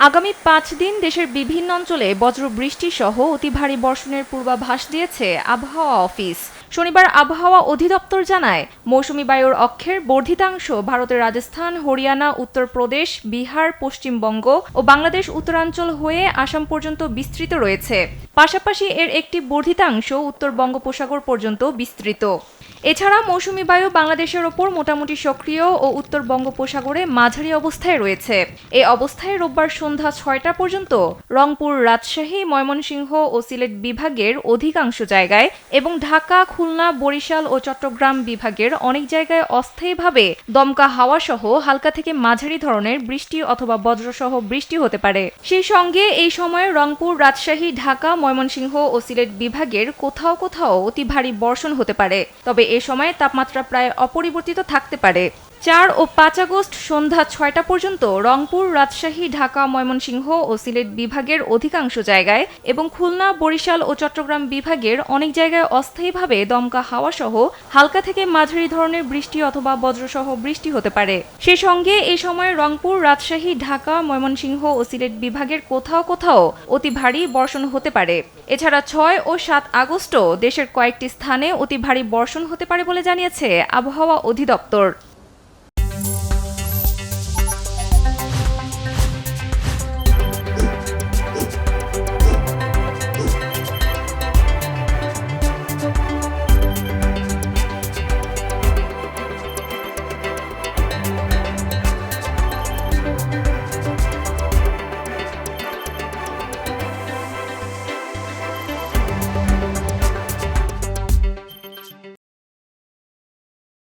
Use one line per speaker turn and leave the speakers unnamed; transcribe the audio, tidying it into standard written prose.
আগামী ৫ দিন দেশের বিভিন্ন অঞ্চলে বজ্রবৃষ্টি সহ অতি ভারী বর্ষণের পূর্বাভাস দিয়েছে আবহাওয়া অফিস। শনিবার আবহাওয়া অধিদপ্তর জানায়, মৌসুমী বায়ুর অক্ষের বর্ধিতাংশ ভারতের রাজস্থান, হরিয়ানা, উত্তরপ্রদেশ, বিহার, পশ্চিমবঙ্গ ও বাংলাদেশ উত্তরাঞ্চল হয়ে আসাম পর্যন্ত বিস্তৃত রয়েছে। পাশাপাশি এর একটি বর্ধিতাংশ উত্তর বঙ্গোপসাগর পর্যন্ত বিস্তৃত। এছাড়া মৌসুমী বায়ু বাংলাদেশের ওপর মোটামুটি সক্রিয় ও উত্তর বঙ্গোপসাগরে মাঝারি অবস্থায় রয়েছে। এই অবস্থায় রোববার সন্ধ্যা ৬টা পর্যন্ত রংপুর, রাজশাহী, ময়মনসিংহ ও সিলেট বিভাগের অধিকাংশ জায়গায় এবং ঢাকা, খুলনা, বরিশাল ও চট্টগ্রাম বিভাগের অনেক জায়গায় অস্থায়ীভাবে দমকা হাওয়া সহ হালকা থেকে মাঝারি ধরনের বৃষ্টি অথবা বজ্রসহ বৃষ্টি হতে পারে। সেই সঙ্গে এই সময়ে রংপুর, রাজশাহী, ঢাকা, ময়মনসিংহ ও সিলেট বিভাগের কোথাও কোথাও অতি ভারী বর্ষণ হতে পারে। তবে এ সময় তাপমাত্রা প্রায় অপরিবর্তিত থাকতে পারে। ৪ ও ৫ আগস্ট সন্ধ্যা ৬টা পর্যন্ত রংপুর, রাজশাহী, ঢাকা, ময়মনসিংহ ও সিলেট বিভাগের অধিকাংশ জায়গায় এবং খুলনা, বরিশাল ও চট্টগ্রাম বিভাগের অনেক জায়গায় অস্থায়ীভাবে দমকা হাওয়া সহ হালকা থেকে মাঝারি ধরনের বৃষ্টি অথবা বজ্রসহ বৃষ্টি হতে পারে। সেই সঙ্গে এই সময় রংপুর, রাজশাহী, ঢাকা, ময়মনসিংহ ও সিলেট বিভাগের কোথাও কোথাও অতি ভারী বর্ষণ হতে পারে। এছাড়া ৬ ও ৭ আগস্টও দেশের কয়েকটি স্থানে অতি ভারী বর্ষণ হতে পারে বলে জানিয়েছে আবহাওয়া অধিদপ্তর।